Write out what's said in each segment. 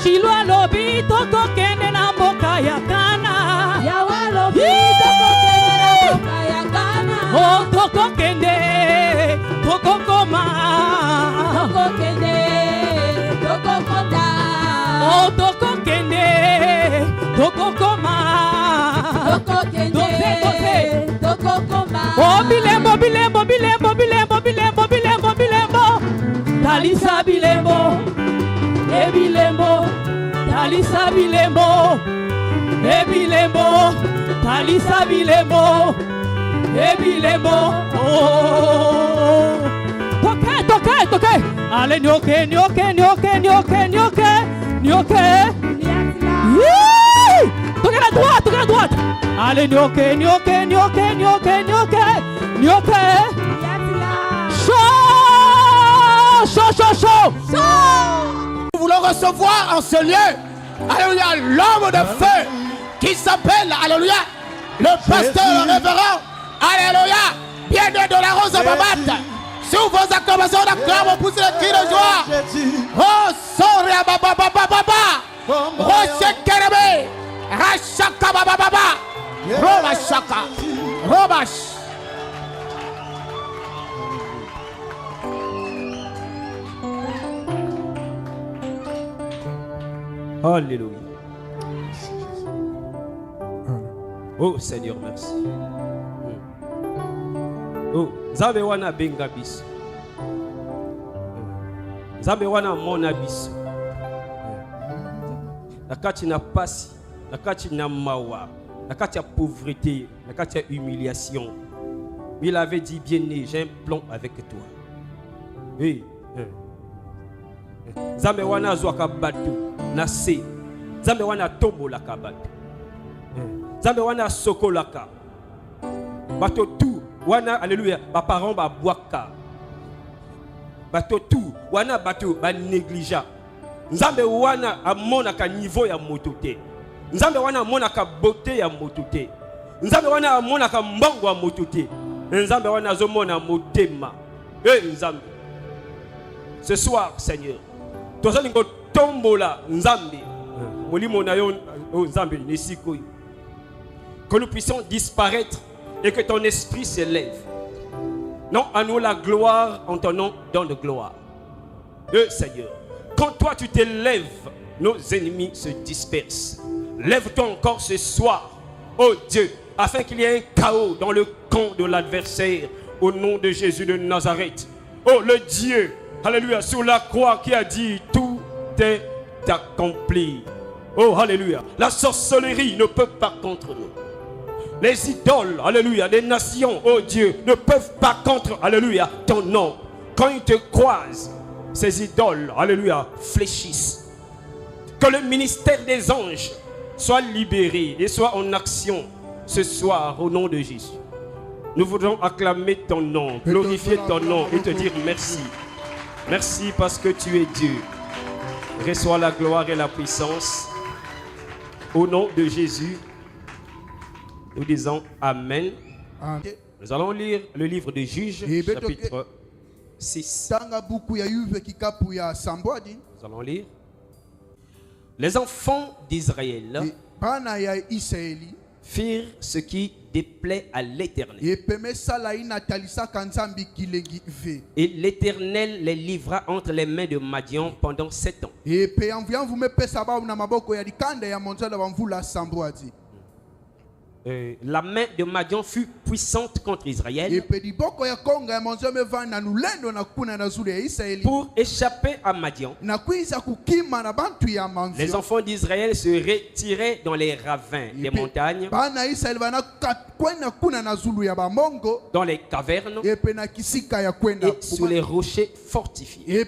Shilwa lobi toko kende na mboka ya Kana. Yawe lobi toko kende na mboka ya Kana. Oh toko kende, toko koma. Toko kende, toko konda. Oh toko kende, toko koma. Toko kende, toko koma. Oh bilembo, bilembo, bilembo, bilembo, bilembo, bilembo, bilembo. Talisa bilembo, e bilembo. Talisa bilembo, e bilembo. Talisa bilembo, e bilembo. Oh, toke, toke, toke. Allez, nyoke, nyoke, nyoke, nyoke, nyoke, nyoke. Toke la droite, toke la droite. Allez, nyoke, nyoke, nyoke, nyoke, nyoke, nyoke. Chaud, chaud, chaud, chaud. Nous voulons recevoir en ce lieu, alléluia, l'homme de feu qui s'appelle, alléluia, le pasteur, le révérend, alléluia, bien-aimé de la rose Babat. Sur vos acclamations d'acclame, vous poussez les cris de joie. Oh, Soria Baba Baba Baba, Roche Kerebe, Rachaka Baba Baba, Robachaka, Robash. Alléluia. Oh Seigneur, merci. Oh, Nzambe wana benga biso. Nzambe wana mona biso. Nakati na pasi, nakati na mawa, nakati ya pauvreté, nakati ya humiliation. Il avait dit, bien-né, j'ai un plan avec toi. Oui. Nzambe wana azwaka bato na se. Nzambe wana tombolaka bato. Nzambe wana sokolaka. Bato tout wana alléluia ba parents ba boaka. Bato tout wana bato ba négligent. Nzambe wana amonaka niveau ya moto te. Nzambe wana amonaka beauté ya moto te. Nzambe wana amonaka mbongo ya moto te. Nzambe wana azomona motema. Nzambe. Ce soir, Seigneur, tozalingo tombola Nzambe. Molimo na yo Nzambe nesikoyi. Que nous puissions disparaître et que ton esprit s'élève. Non, à nous la gloire en ton nom, donne de gloire. Seigneur, quand toi tu t'élèves, nos ennemis se dispersent. Lève-toi encore ce soir, oh Dieu, afin qu'il y ait un chaos dans le camp de l'adversaire, au nom de Jésus de Nazareth. Oh le Dieu, alléluia, sur la croix qui a dit tout est accompli. Oh alléluia, la sorcellerie ne peut pas contre nous. Les idoles, alléluia, des nations, oh Dieu, ne peuvent pas contre, alléluia, ton nom. Quand ils te croisent, ces idoles, alléluia, fléchissent. Que le ministère des anges soit libéré et soit en action ce soir au nom de Jésus. Nous voudrons acclamer ton nom, glorifier ton nom et te dire merci. Merci parce que tu es Dieu. Reçois la gloire et la puissance. Au nom de Jésus, nous disons Amen. Nous allons lire le livre de Juges, chapitre 6. Nous allons lire. Les enfants d'Israël firent ce qui déplaît à l'Éternel. Et l'Éternel les livra entre les mains de Madian pendant 7 ans. La main de Madian fut puissante contre Israël. Pour échapper à Madian, les enfants d'Israël se retiraient dans les ravins des montagnes, dans les cavernes et sous les rochers fortifiés.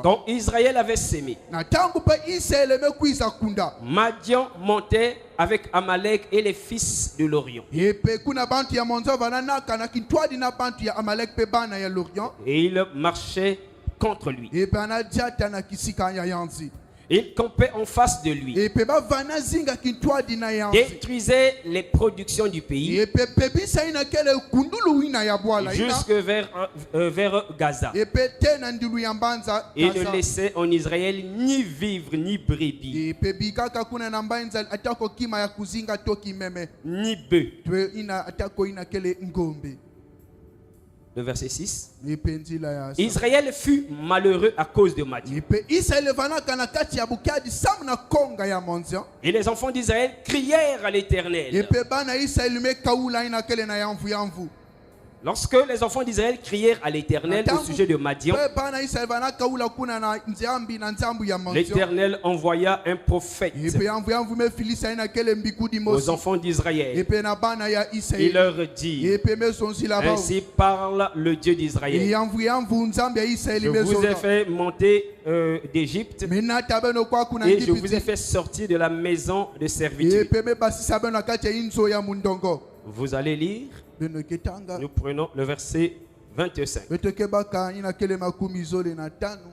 Quand Israël avait sémé, Madian montait avec Amalek et les fils de l'Orient. Et il marchait contre lui. Il campait en face de lui, epe bavana zinga kintwadi na yanzi détruisait les productions du pays epe pebisa ina kele kundulu wina ya bwala ina jusque vers Gaza. epe tena ndilu ya mbanza Et ne Gaza. laissait en Israël ni vivre ni brebis, epe bikaka kuna na mbanza atako kima ya kuzinga toki meme ni bœufs. twe ina atako ina kele ngombe Le verset 6. epe nzila ya Israël fut malheureux à cause de Madian. epe Israel vanaka na kati ya bukadi samu na konga ya monzia Et les enfants d'Israël crièrent à l'Éternel. epe bana Israel me kaula ina kele na yanvu yanvu Lorsque les enfants d'Israël crièrent à l'Éternel au sujet de Madian, pe bana Israel vanaka ula kuna na nzambi na nzambu ya monzia l'Éternel envoya un prophète epe yanvu yanvu me filisa ina kele mbikudi aux mosi enfants d'Israël. epe na bana ya Il Israel leur dit, epe me sonzi la ba ainsi parle le Dieu d'Israël. yanvu yanvu nzambi ya Israel Je me vous ai sonzi fait monter d'Égypte mena tabeno kwa kuna et je vous ai ngipiti fait sortir de la maison de servitude. epe me basisa beno kati ya inzo ya mundongo Vous allez lire, beno ketanga nous prenons le verset 25. betoke baka ina kele makumi zole na tano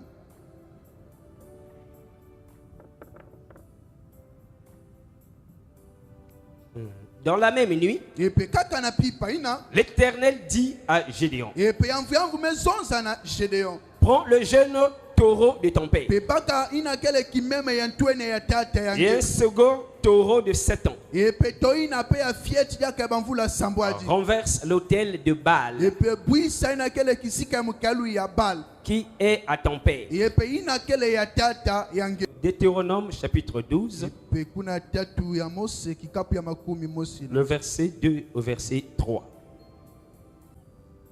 Dans la même nuit, epe kaka na pipa ina l'Éternel dit à Gédéon, epe yanvu yanvu me zonza na Gedeon prends le jeune taureau de ton père pe baka ina kele kimeme ya ntwene ya tata et un yange second taureau de 7 ans. epe toina pe ya fieti yaka bamvula sambwaji Renverse l'autel de Baal epe bwisa ina kele kisika ya mukalu ya Bal qui est à ton père. epe ina kele ya tata yange Deutéronome chapitre 12, epe kuna tatu ya Mose kikapu ya makumi mosi le verset 2 au verset 3.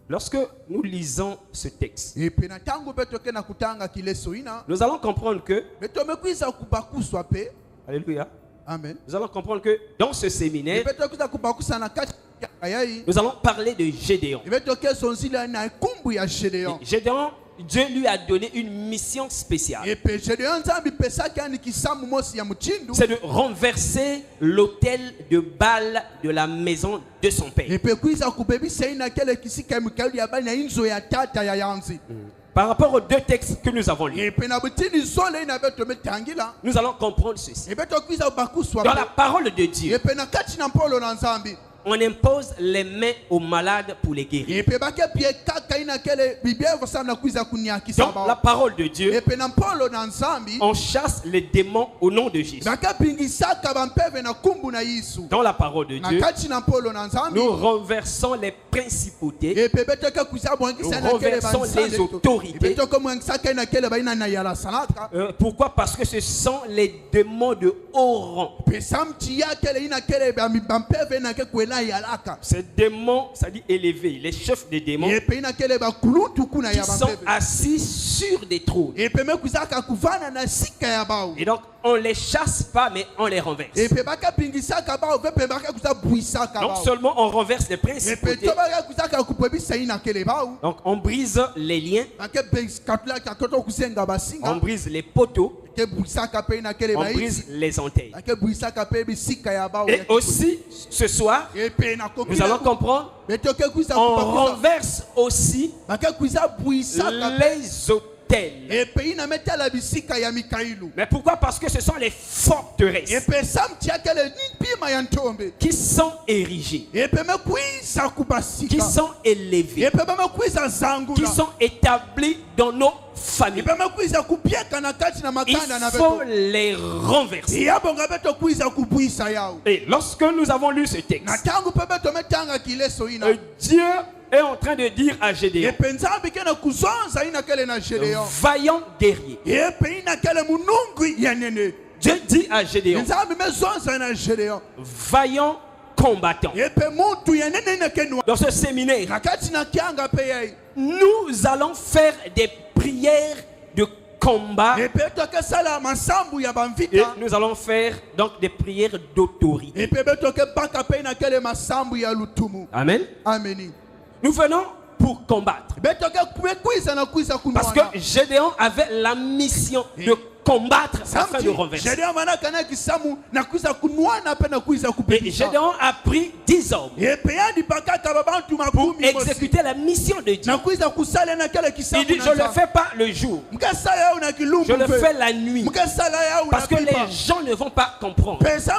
Lorsque nous lisons ce texte, epe na tango pe toke na kutanga kileso ina nous allons comprendre que, me tomekwiza kubakuswa pe alléluia, amen nous allons comprendre que dans ce séminaire, epe tokwiza kubakusa na kati ya ayai nous allons parler de Gédéon. epe toke sonzila na kumbu ya Gedeon Gédéon, Dieu lui a donné une mission spéciale. epe Gedeon nzambi pesaki ani kisamu mosi ya muchindu C'est de renverser l'autel de Baal de la maison de son père. epe kwiza kubebisa ina kele kisika ya mukalu ya Bal na inzo ya tata ya yanzi Par rapport aux deux textes que nous avons lus, epe na butini zole ina be tometangila nous allons comprendre ceci. epe tokwiza kubakuswa Dans la pe parole de Dieu, epe na kati na mpolo na nzambi on impose les mains aux malades pour les guérir. epe bake pie kaka ina kele bibia kosala na kwiza kuniakisa Dans la ba parole de Dieu, epe na mpolo na nzambi on chasse les démons au nom de Jésus. bakapingisaka bampeve na kumbu na Yesu Dans la parole de na Dieu, kati na mpolo na nzambi nous renversons les principautés, epe betoke kwiza bwangisa nous na kele renversons les autorités. epe toko mwangisaka na kele baina na yala salaka Pourquoi? Parce que ce sont les démons de haut rang. pe samti ya kele ina kele bampeve na ke kwela yalaka Ces démons, ça dit élevés, les chefs des démons, epe ina kele bakulutu kuna qui ya sont bampeve assis sur des trônes. epe mekwisaka kuvana na sika ya bao Et donc, on les chasse pas, mais on les renverse. epe bakapingisaka bao vepe bakakuza bwisaka Non bao seulement on renverse les epe principautés, to bakakuzaka kupwebisa ina kele bao donc on brise les liens, bakepekatulaka toto kusenga on basinga brise les poteaux, ke bwisaka pe ina kele on baiti brise les antennes. bake bwisaka pe bisika ya bao Et aussi, ce soir, epe nakoki nous allons comprendre, betoke kwiza on kubakuza renverse aussi bakakwiza bwisaka pe les hôtels. epe ina metala bisika ya mikailu Mais pourquoi? Parce que ce sont les forteresses epe samti ya kele nipima ya ntombe qui sont érigées, epe mekwiza qui kubasika sont élevées, epe bamekwiza qui zangula sont établies dans nos familles. epe mekwiza kupieka na kati na Il makanda na faut beto les renverser. yabonga beto kwiza kubwisa yao Et lorsque nous avons lu ce na texte, tangu pe beto metanga kileso ina Dieu est en train de dire à Gédéon, epe nzambi kena kuzonza ina kele na Gedeon vaillant guerrier. epe ina kele munungu ya nene Dieu dit à Gédéon, nzambi mezonza na Gedeon vaillant combattant. epe mutu ya nene ina kenwa Dans ce séminaire, na kati na kianga pe yai nous allons faire des prières de combat epe toke sala masambu ya et bamvita nous allons faire donc des prières d'autorité. epe betoke baka pe na kele masambu ya lutumu Amen. ameni Nous venons pour combattre. Parce que Gédéon avait la mission de combattre afin de renverser. Et Gédéon a pris 10 hommes pour exécuter la mission de Dieu. Il dit, je ne le fais pas le jour, je le fais la nuit, parce que les gens ne vont pas comprendre. C'est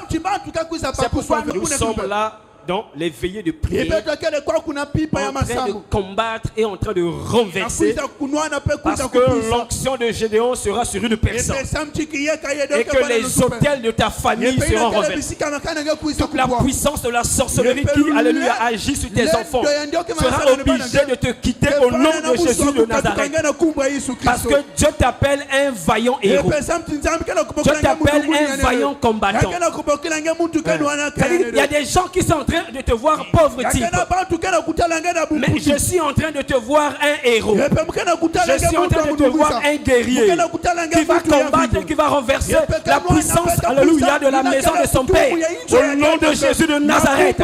pourquoi nous sommes là dans les veillées de prière, en train de combattre et en train de renverser, parce que l'onction de Gédéon sera sur une personne et que les autels de ta famille seront renversés. Toute la puissance de la sorcellerie qui, alléluia, agit sur tes enfants sera obligée de te quitter au nom de Jésus de Nazareth, parce que Dieu t'appelle un vaillant héros. Dieu t'appelle un vaillant combattant. Il y a des gens qui sont en train de te voir pauvre type, mais je suis en train de te voir un héros. Je suis en train de te voir un guerrier qui va combattre et qui va renverser la puissance, alléluia, de la maison de son père au nom de Jésus de Nazareth.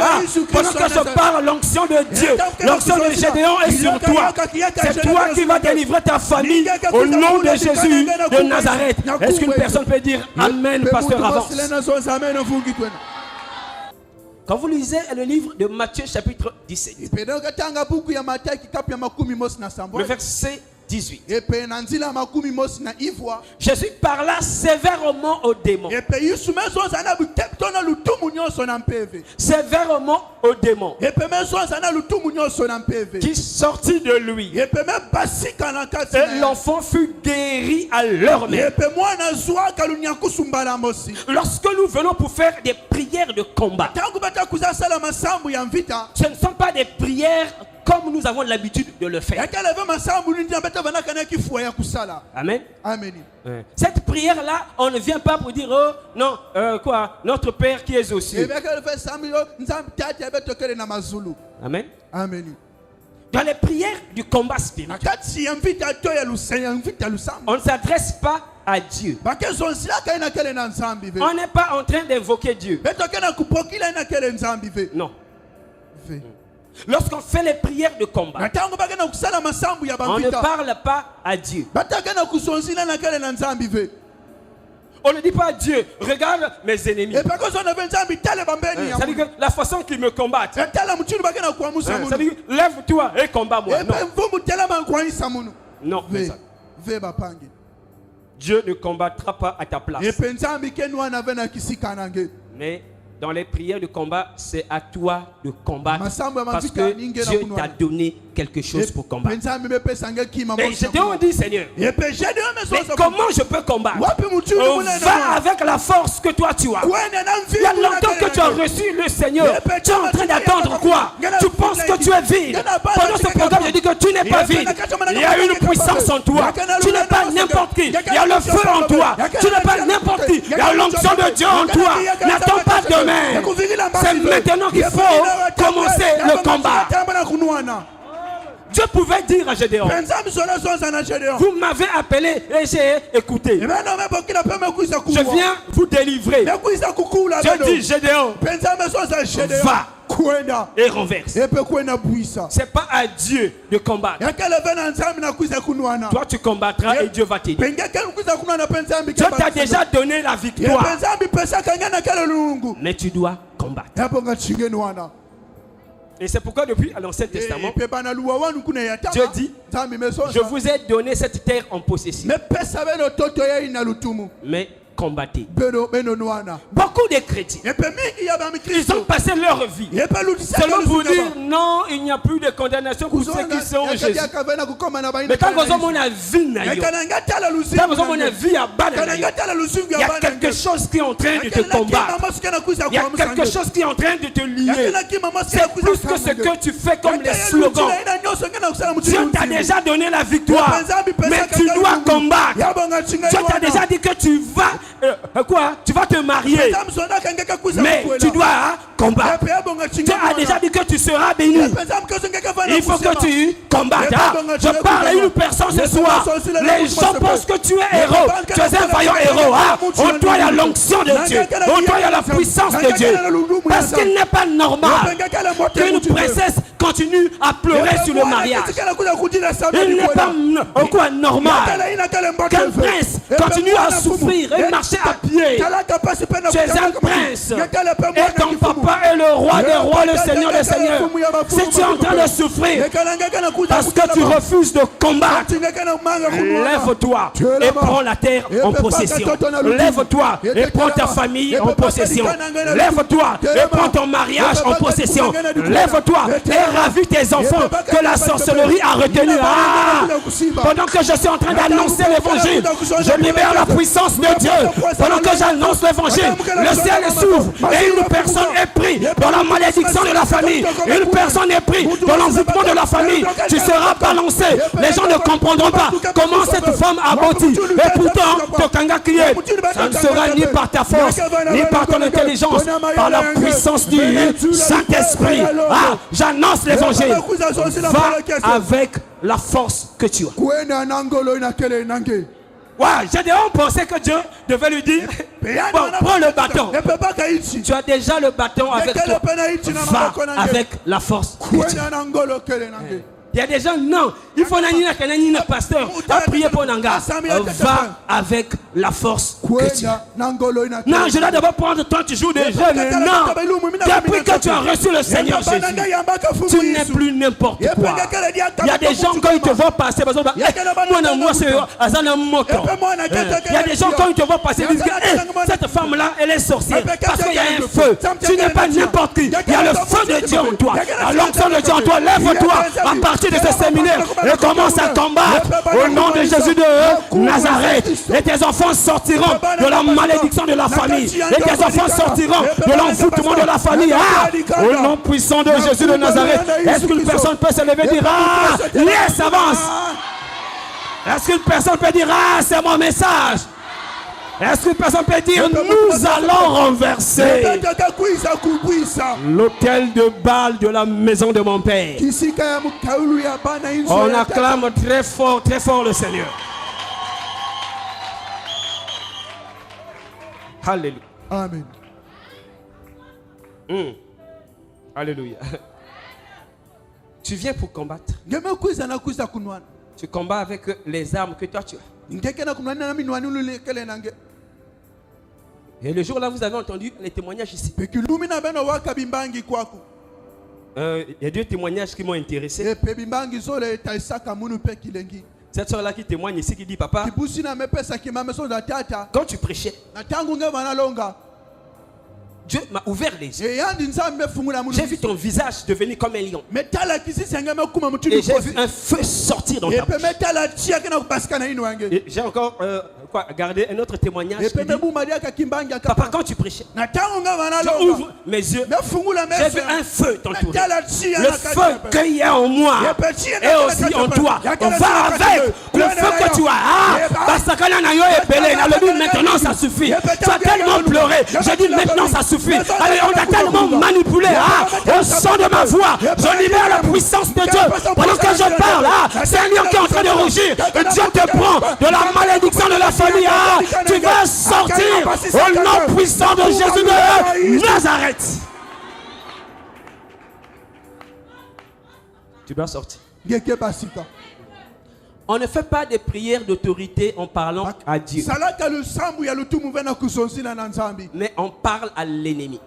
Pendant que je parle, l'onction de Dieu, l'onction de Gédéon est sur toi. C'est toi qui vas délivrer ta famille au nom de Jésus de Nazareth. Est-ce qu'une personne peut dire Amen, pasteur, avance? Quand vous lisez le livre de Matthieu chapitre 17, le verset 18, Jésus parla sévèrement aux démons. Sévèrement aux démons qui sortit de lui. Et l'enfant fut guéri à l'heure même. Lorsque nous venons pour faire des prières de combat, ce ne sont pas des prières comme nous avons l'habitude de le faire. Amen. Amen. Cette prière-là, on ne vient pas pour dire, oh non, notre Père qui est aux cieux. Amen. Amen. Dans les prières du combat spirituel, on ne s'adresse pas à Dieu. On n'est pas en train d'invoquer Dieu. Non. Lorsqu'on fait les prières de combat, on ne parle pas à Dieu. On ne dit pas à Dieu, regarde mes ennemis. C'est-à-dire que la façon qu'ils me combattent, c'est-à-dire lève-toi et combat-moi. Non. Non. Dieu ne combattra pas à ta place. Mais dans les prières de combat, c'est à toi de combattre, parce que Dieu t'a donné quelque chose pour combattre. Et Gédéon dit, Seigneur, mais comment je peux combattre? Va avec la force que toi tu as. Il y a longtemps que tu as reçu le Seigneur. Tu es en train d'attendre quoi? Tu penses que tu es vide. Pendant ce programme, je dis que tu n'es pas vide. Il y a une puissance en toi. Tu n'es pas n'importe qui. Il y a le feu en toi. Tu n'es pas n'importe qui. Il y a l'onction de Dieu en toi. N'attends pas demain. C'est maintenant qu'il faut commencer le combat. Dieu pouvait dire à Gédéon, vous m'avez appelé et j'ai écouté. Je viens vous délivrer. Dieu dit, Gédéon, va et renverse. C'est pas à Dieu de combattre. Toi tu combattras et Dieu va t'aider. Dieu t'a déjà donné la victoire, mais tu dois combattre. Et c'est pourquoi depuis l'Ancien Testament, Dieu dit, je vous ai donné cette terre en possession, mais combattez. Beaucoup de chrétiens, ils ont passé leur vie seulement pour dire non, il n'y a plus de condamnation pour ceux qui sont en Jésus. Mais quand vous avez la vie, quand vous avez la vie à bas, il y a quelque chose qui est en train de te combattre. Il y a quelque chose qui est en train de te lier. C'est plus que ce que tu fais comme les slogans. Dieu t'a déjà donné la victoire, mais tu dois combattre. Dieu t'a déjà dit que tu vas tu vas te marier, mais tu dois combattre. Dieu a déjà dit que tu seras béni. Il faut que tu combattes. Je parle à une personne ce soir. Les gens pensent que tu es héros. Tu es un vaillant héros. En toi il y a l'onction de Dieu. En toi il y a la puissance de Dieu. Parce qu'il n'est pas normal qu'une princesse continue à pleurer sur le mariage. Il n'est pas quoi normal qu'un prince continue à souffrir et marcher à pied. Tu es un prince et ton papa est le roi des rois, le Seigneur des seigneurs. Si tu es en train de souffrir parce que tu refuses de combattre, lève-toi et prends la terre en possession. Lève-toi et prends ta famille en possession. Lève-toi et prends ton mariage en possession. Lève-toi et ravis tes enfants que la sorcellerie a retenus. Pendant que je suis en train d'annoncer l'évangile, je libère la puissance de Dieu. Pendant que j'annonce l'évangile, le ciel s'ouvre et une personne est prise dans la malédiction de la famille. Une personne est prise dans l'envoûtement de la famille. Tu seras balancé. Les gens ne comprendront pas comment cette femme a bâti. Et pourtant, Tokanga crié, ça ne sera ni par ta force, ni par ton intelligence, par la puissance du Saint-Esprit. J'annonce l'évangile. Va avec la force que tu as. J'ai déjà pensé que Dieu devait lui dire, bon, prends le bâton. Tu as déjà le bâton avec toi. Va avec la force que tu as. Il y a des gens, non, il faut un pasteur à prier pour Nanga. Va avec la force que tu as. Non, je dois d'abord prendre toi, tu joues des jeunes. Non, depuis que tu as reçu le Seigneur Jésus, tu n'es plus n'importe quoi. Il y a des gens, quand ils te voient passer, il y a des gens, quand ils te voient passer, ils disent que cette femme-là, elle est sorcière. Parce qu'il y a un feu. Tu n'es pas n'importe qui. Il y a le feu de Dieu en toi. Alors, l'onction de Dieu en toi, lève-toi à partir de ce séminaire et commence à combattre au nom de Jésus de Nazareth. Et tes enfants sortiront de la malédiction de la famille. Et tes enfants sortiront de l'envoûtement de la famille. Au nom puissant de Jésus de Nazareth. Est-ce qu'une personne peut se lever et dire yes, avance? Est-ce qu'une personne peut dire c'est mon message? Est-ce qu'une personne peut dire nous allons renverser l'autel de Baal de la maison de mon père? On acclame très fort le Seigneur. Alléluia. Amen. Alléluia. Tu viens pour combattre. Tu combats avec les armes que toi tu as. Et le jour là, vous avez entendu les témoignages ici. Il y a deux témoignages qui m'ont intéressé. Cette soeur-là qui témoigne ici, qui dit papa, quand tu prêchais, Dieu m'a ouvert les yeux. J'ai vu ton visage devenir comme un lion. Et j'ai vu un feu sortir dans ta bouche. Et j'ai encore gardé un autre témoignage qui dit, papa, quand tu prêchais, j'ouvre mes yeux, j'ai vu un feu t'entourer. Le feu qu'il y a en moi et aussi en toi. On va avec le feu que tu as. Maintenant ça suffit. Tu as tellement pleuré. J'ai dit maintenant ça suffit. Allez, on t'a tellement manipulé. Au son de ma voix, je libère la puissance de Dieu. Pendant que je parle, c'est un lion qui est en train de rougir. Dieu te prend de la malédiction de la famille. Tu vas sortir au nom puissant de Jésus de Nazareth. Tu vas sortir. On ne fait pas des prières d'autorité en parlant à Dieu. Mais on parle à l'ennemi.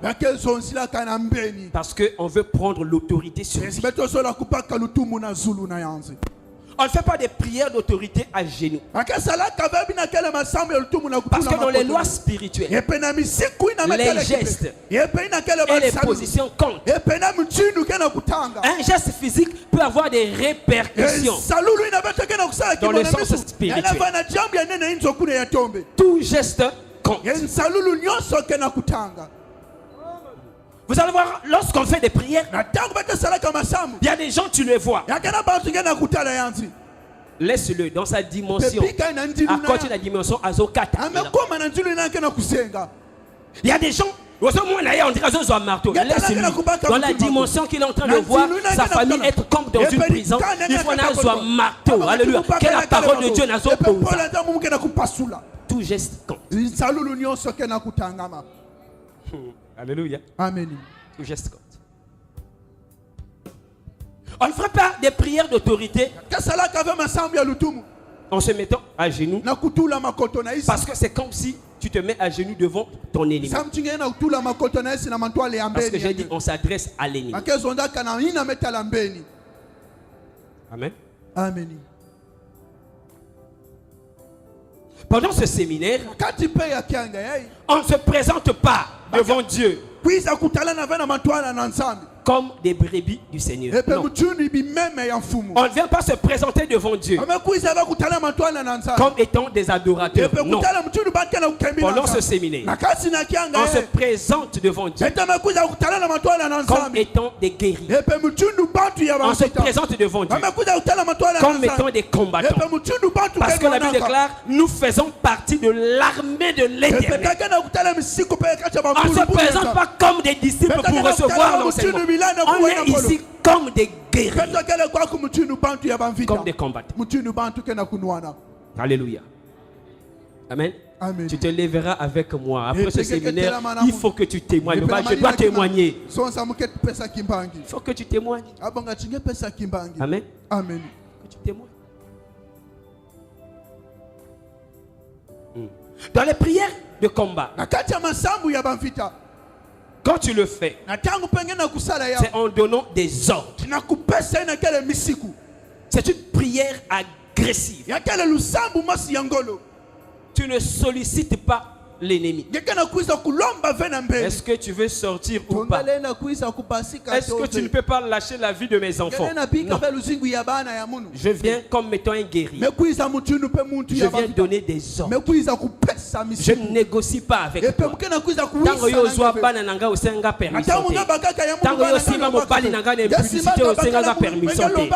Parce qu'on veut prendre l'autorité sur lui. On ne fait pas des prières d'autorité à genoux. Parce que dans les lois spirituelles, les gestes et les positions comptent. Un geste physique peut avoir des répercussions dans le sens spirituel. Tout geste compte. Vous allez voir, lorsqu'on fait des prières, il y a des gens, tu les vois. Laisse-le dans sa dimension. À côté de la dimension Azokata. Il y a des gens, on dirait marteau. Laisse-le dans la dimension qu'il est en train de voir sa famille être comme dans une prison. Il faut un marteau. Alléluia. Que la parole de Dieu n'a pas. Tout geste compte. Alléluia. Amen. Tout geste compte. On ne fera pas des prières d'autorité kasalaka ave masambu ya lutumu en se mettant à genoux. na kutula makoto na isi Parce que c'est comme si tu te mets à genoux devant ton ennemi. samtinga na kutula makoto na isi na mantwale ya Parce que mbeni j'ai dit, on s'adresse à l'ennemi. akezonda kana ina metala mbeni. Amen. Amen. Pendant ce séminaire, Kati pe ya kianga yai on ne se présente pas devant Dieu kuiza kutala na vena mantwala na nsambi comme des brebis du Seigneur. epe Non. mutuni bimeme ya mfumu On ne vient pas se présenter devant Dieu ame kuiza ba kutala mantwala na nsambi comme étant des adorateurs. epe Non. kutala mutuni banke na ukembi na Pendant ce nsambi séminaire, na kasi na kianga on se yai présente devant Dieu ete me kuiza kutala na mantwala na comme nsambi étant des guerriers. epe mutuni bantu ya On se bamfita présente devant Dieu ame kuiza kutala mantwala na comme étant nsambi des combattants. epe mutuni bantu Parce que la Bible kenaka déclare, nous faisons partie de l'armée de epe l'Éternel. kaka na kutala misiku pe kacha ba On ne se présente pas comme des disciples pour recevoir l'enseignement. On est ici comme des guerriers, petokele kwa ku mutuni bantu ya bamfita comme des combattants. mutuni bantu kena kunwana. Alléluia. Amen. Amen. Tu te lèveras avec moi. Après Et ce que séminaire, il faut que tu témoignes. Je dois témoigner. Il faut que tu témoignes. Amen. Amen. Que tu témoignes. Dans les prières de combat, quand tu le fais, c'est en donnant des ordres. C'est une prière agressive. Tu ne sollicites pas l'ennemi. Est-ce que tu veux sortir ou pas? Est-ce que tu ne peux pas lâcher la vie de mes enfants? Non. Je viens comme étant un guerrier. Je viens donner des ordres. Je ne négocie pas avec toi. Tango yo zwa bana nanga osenga permission te. Tango yo simba mobali nanga na publicité osenga permission te.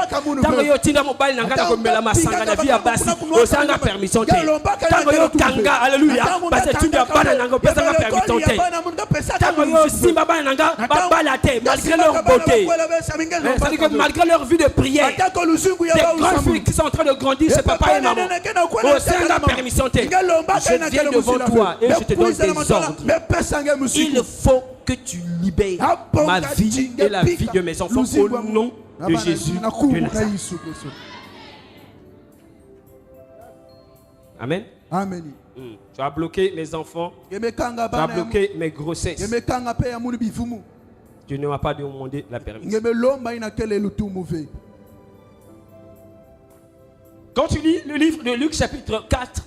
Tango yo tinda mobali nanga na komela masanga na via basi osenga permission te. Tango yo kanga alléluia parce que tu dois bana nanga osenga permission te. Tango yo simba bana nanga babala te malgré leur beauté. C'est-à-dire que malgré leur vie de prière, des grandes filles qui sont en train de grandir chez papa et maman osenga permission te. Je viens devant toi et je te donne des ordres. Il faut que tu libères ma vie et la vie de mes enfants au nom de Jésus de Nazareth. Amen. Amen. Tu as bloqué mes enfants. Tu as bloqué mes grossesses. Tu ne m'as pas demandé la permission. Quand tu lis le livre de Luc chapitre 4,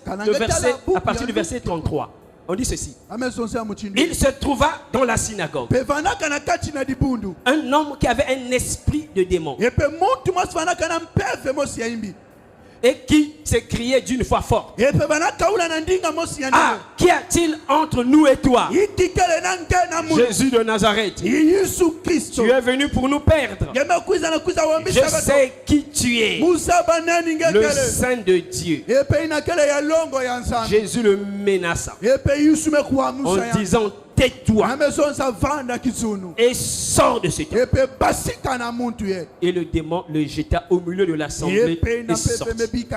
à partir du verset 33, on dit ceci. Il se trouva dans la synagogue un homme qui avait un esprit de démon et qui s'écriait d'une voix forte: Ah, qu'y a-t-il entre nous et toi, Jésus de Nazareth? Tu es venu pour nous perdre. Je sais qui tu es, le Saint de Dieu. Jésus le menaça en disant: Tais-toi et sors de cet homme. Et le démon le jeta au milieu de l'assemblée et sortit.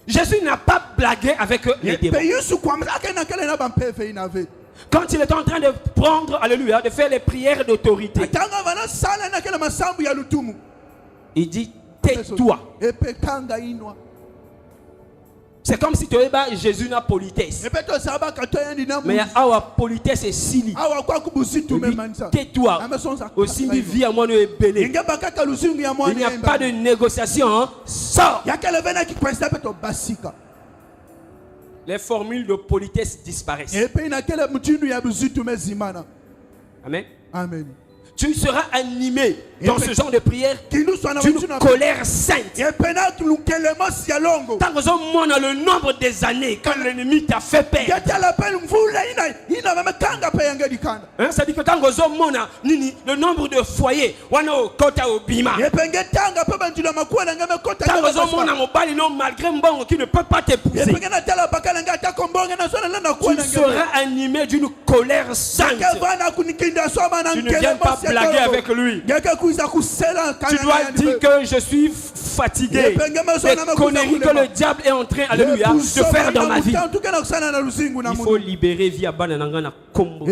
Jésus n'a pas blagué avec les démons. Quand il est en train de prendre, alléluia, de faire les prières d'autorité, il dit: tais-toi. C'est comme si tu avais Jésus n'a politesse. Mais awa politesse est sili. Tais-toi. Aussi vie à moi ne est belé. Il n'y a pas de négociation. Hein? Sors. Les formules de politesse disparaissent. Amen. Amen. Tu seras animé dans ce genre de prière d'une colère sainte. Tant que on a le nombre des années quand l'ennemi t'a fait perdre. Hein, ça dit que quand on a le nombre de foyers, on a kota obima. Tant on a mobile non malgré mbongo qui ne peut pas t'épouser. Tu seras animé d'une colère sainte. Tu ne viens pas blaguer avec lui. Tu dois dire que je suis fatigué. Les conneries que le diable est en train, alléluia, de faire dans ma vie. Il faut libérer via Banananga na kombo.